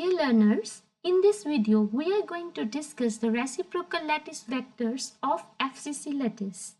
Dear learners, in this video we are going to discuss the reciprocal lattice vectors of FCC lattice.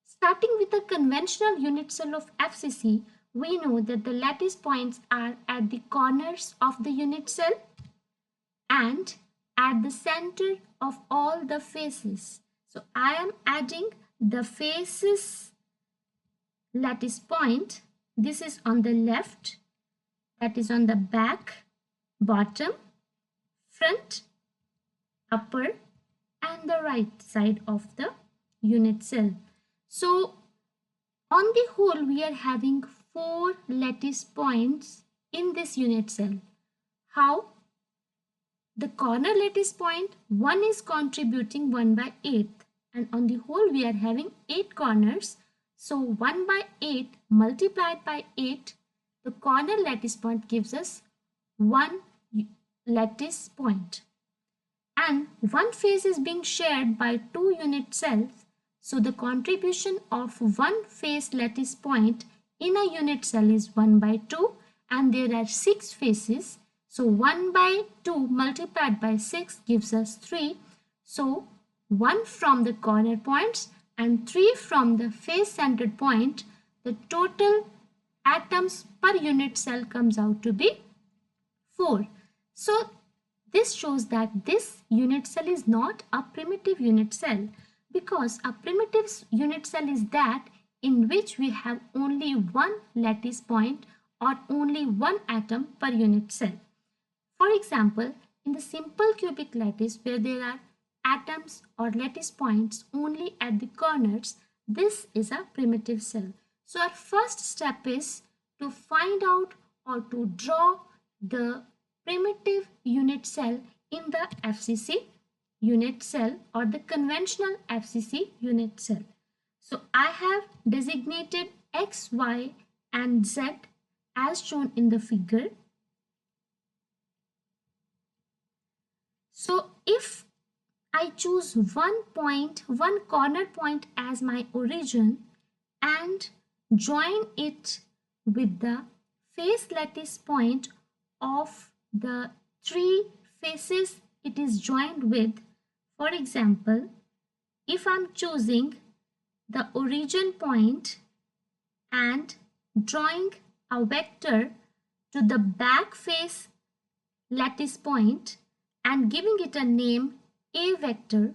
Starting with the conventional unit cell of FCC, we know that the lattice points are at the corners of the unit cell and at the center of all the faces. So I am adding the faces lattice point. This is on the left, that is on the back, bottom, front, upper and the right side of the unit cell. So on the whole we are having 4 lattice points in this unit cell. How? The corner lattice point, one is contributing 1/8 and on the whole we are having 8 corners. So 1/8 multiplied by 8, the corner lattice point gives us 1 lattice point. And one face is being shared by 2 unit cells. So the contribution of one face lattice point in a unit cell is 1/2 and there are 6 faces. So 1/2 multiplied by 6 gives us 3. So 1 from the corner points and 3 from the face centered point. The total atoms per unit cell comes out to be 4. So this shows that this unit cell is not a primitive unit cell, because a primitive unit cell is that in which we have only one lattice point or only one atom per unit cell. For example, in the simple cubic lattice where there are atoms or lattice points only at the corners, this is a primitive cell. So our first step is to find out or to draw the primitive unit cell in the FCC unit cell or the conventional FCC unit cell. So I have designated X, Y and Z as shown in the figure. So if I choose one corner point as my origin and join it with the face lattice point of the 3 faces it is joined with. For example, if I'm choosing the origin point and drawing a vector to the back face lattice point and giving it a name A vector.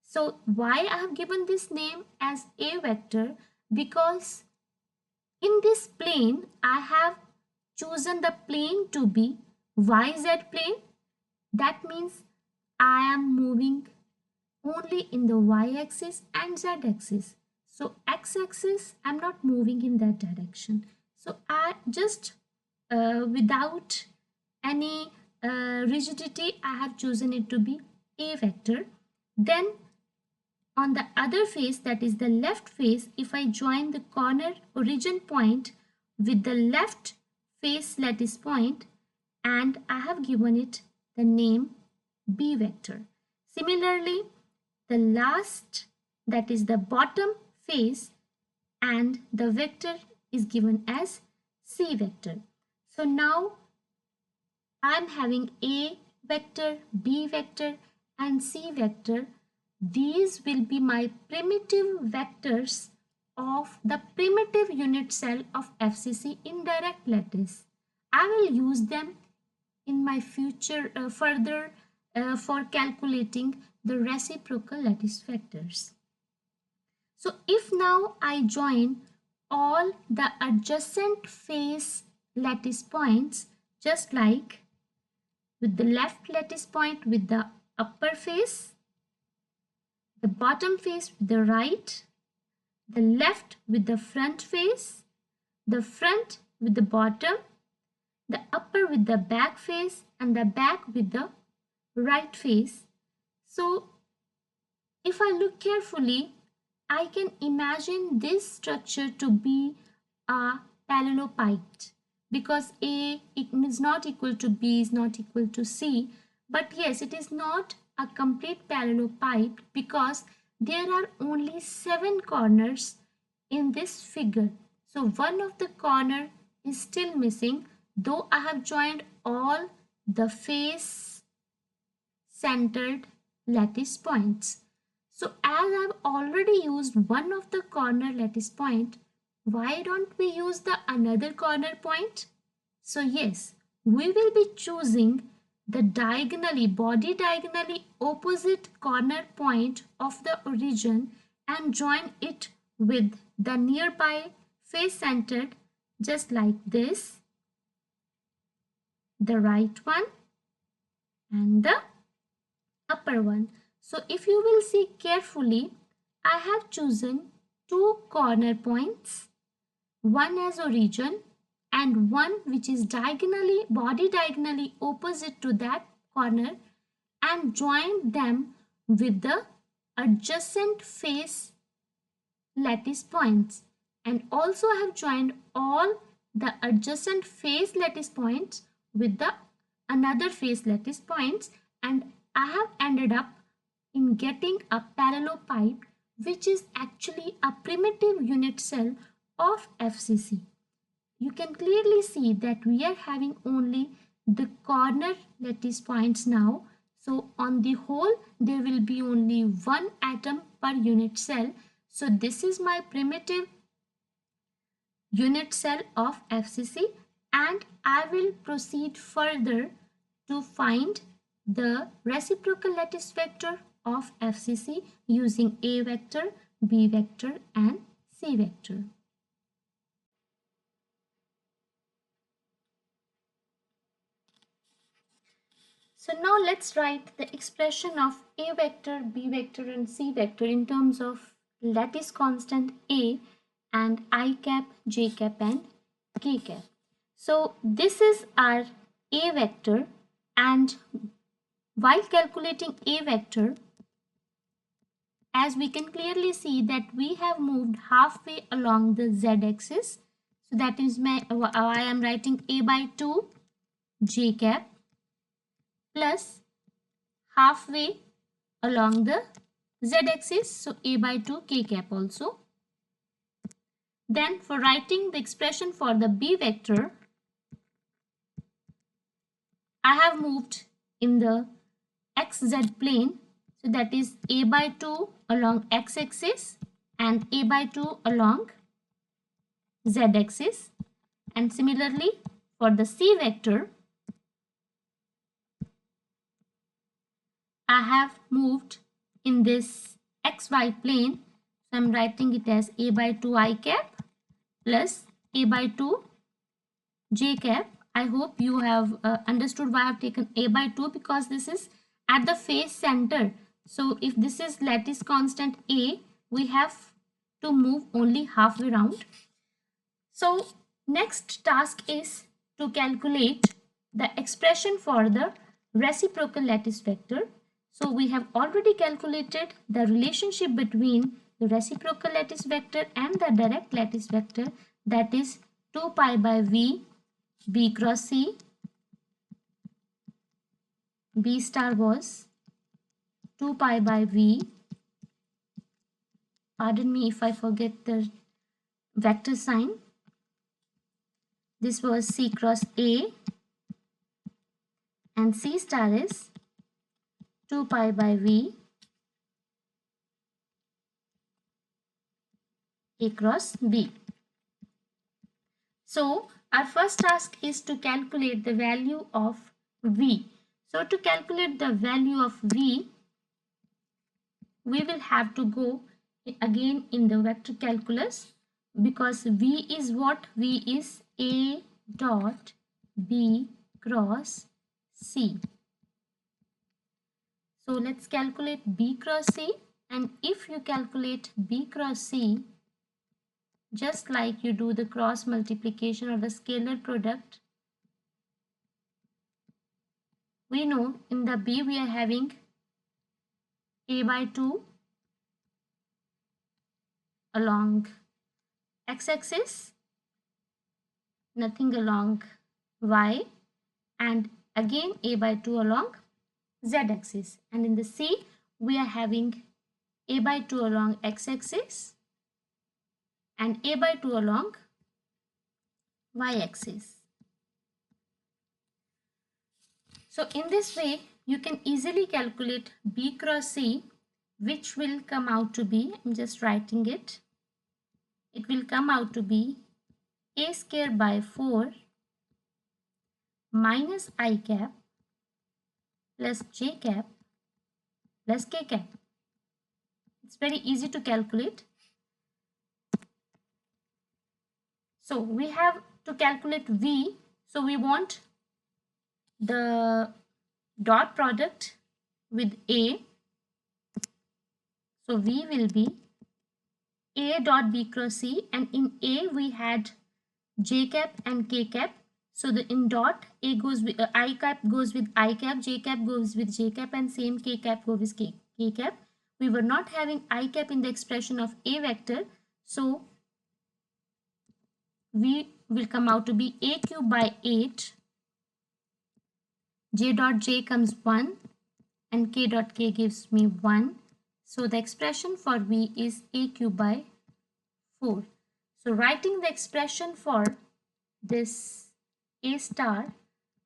So why I have given this name as A vector? Because in this plane I have chosen the plane to be YZ plane. That means I am moving only in the y-axis and z-axis. So x-axis I'm not moving in that direction. So I just without any rigidity I have chosen it to be A vector. Then on the other face, that is the left face, if I join the corner origin point with the left face lattice point and I have given it the name B vector. Similarly, the last, that is the bottom face, and the vector is given as C vector. So now I am having A vector, B vector and C vector. These will be my primitive vectors of the primitive unit cell of FCC indirect lattice. I will use them in my future further for calculating the reciprocal lattice vectors. So if now I join all the adjacent face lattice points, just like with the left lattice point with the upper face, the bottom face with the right, the left with the front face, the front with the bottom, the upper with the back face and the back with the right face. So if I look carefully, I can imagine this structure to be a parallelopiped, because A is not equal to B is not equal to C. But yes, it is not a complete parallelopiped because there are only 7 corners in this figure. So one of the corner is still missing, though I have joined all the face centered lattice points. So as I've already used one of the corner lattice point, why don't we use the another corner point? So yes, we will be choosing the body diagonally opposite corner point of the origin and join it with the nearby face centered, just like this, the right one and the upper one. So if you will see carefully, I have chosen two corner points, one as origin and one which is body diagonally opposite to that corner, and joined them with the adjacent face lattice points, and also have joined all the adjacent face lattice points with the another face lattice points, and I have ended up in getting a parallelepiped, which is actually a primitive unit cell of FCC. You can clearly see that we are having only the corner lattice points now. So on the whole, there will be only one atom per unit cell. So this is my primitive unit cell of FCC, and I will proceed further to find the reciprocal lattice vector of FCC using A vector, B vector and C vector. So now let's write the expression of A vector, B vector and C vector in terms of lattice constant A and I cap, J cap and K cap. So this is our A vector, and while calculating A vector, as we can clearly see that we have moved halfway along the z-axis. So that is I am writing A by 2 J cap plus halfway along the z-axis, so A by 2 K cap also. Then for writing the expression for the B vector, I have moved in the xz plane, so that is A by 2 along x-axis and A by 2 along z-axis. And similarly for the C vector, I have moved in this xy plane, so I am writing it as A by 2 I cap plus A by 2 J cap. I hope you have understood why I have taken A by 2, because this is at the face center. So if this is lattice constant A, we have to move only halfway round. So next task is to calculate the expression for the reciprocal lattice vector. So we have already calculated the relationship between the reciprocal lattice vector and the direct lattice vector, that is 2 pi by V B cross C. B star was 2 pi by V. Pardon me if I forget the vector sign. This was C cross A, and C star is 2 pi by V A cross B. So our first task is to calculate the value of V. So to calculate the value of V, we will have to go again in the vector calculus, because V is what? V is A dot B cross C. So let's calculate B cross C, and if you calculate B cross C, just like you do the cross multiplication or the scalar product, we know in the B we are having A by 2 along x-axis, nothing along y, and again A by 2 along z-axis. And in the C we are having A by 2 along x-axis and A by 2 along y-axis. So in this way, you can easily calculate B cross C, which will come out to be, I'm just writing it. It will come out to be A square by 4 minus I cap plus J cap plus K cap. It's very easy to calculate. So we have to calculate V. So we want the dot product with A. So V will be A dot B cross C, and in A we had J cap and K cap. So the in dot A goes with I cap goes with I cap, J cap goes with J cap, and same K cap goes with K cap. We were not having I cap in the expression of A vector, so V will come out to be A cube by 8. J dot J comes 1 and K dot K gives me 1. So the expression for V is A cube by 4. So writing the expression for this A star,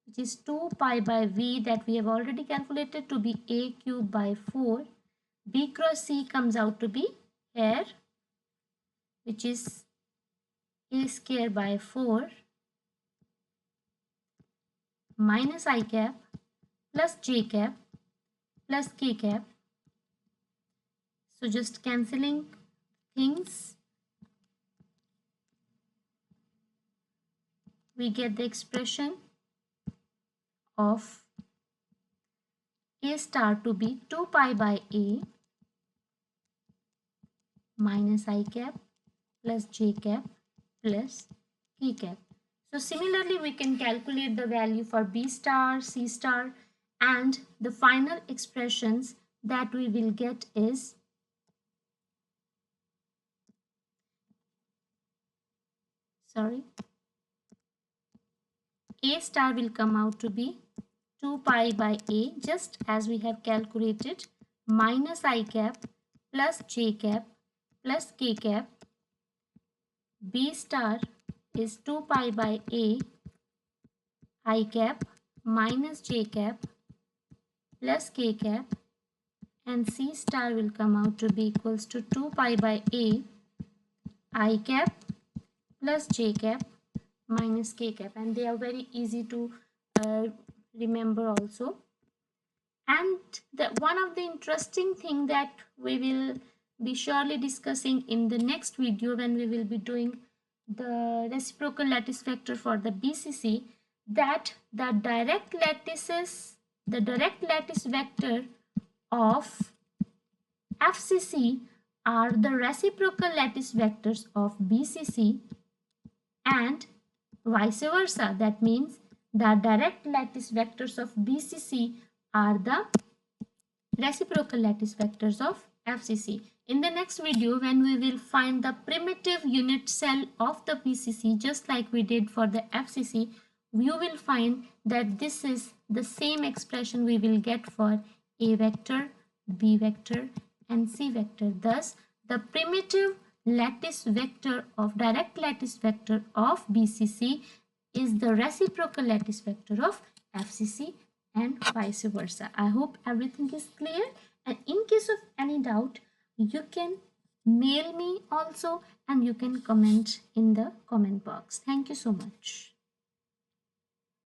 which is 2 pi by V that we have already calculated to be A cube by 4. B cross C comes out to be here, which is A square by 4 minus I cap plus J cap plus K cap. So just cancelling things, we get the expression of A star to be 2 pi by A minus I cap plus J cap plus K cap. So similarly, we can calculate the value for B star, C star, and the final expressions that we will get is A star will come out to be 2 pi by A, just as we have calculated, minus I cap plus J cap plus K cap. B star is 2 pi by A I cap minus J cap plus K cap, and C star will come out to be equals to 2 pi by A I cap plus J cap minus K cap, and they are very easy to remember also. And one of the interesting thing that we will be surely discussing in the next video when we will be doing the reciprocal lattice vector for the BCC, that the direct lattice vector of FCC are the reciprocal lattice vectors of BCC and vice versa. That means the direct lattice vectors of BCC are the reciprocal lattice vectors of FCC. In the next video, when we will find the primitive unit cell of the BCC, just like we did for the FCC, you will find that this is the same expression we will get for A vector, B vector, and C vector. Thus, the primitive lattice vector of direct lattice vector of BCC is the reciprocal lattice vector of FCC and vice versa. I hope everything is clear, and in case of any doubt, you can mail me also, and you can comment in the comment box. Thank you so much.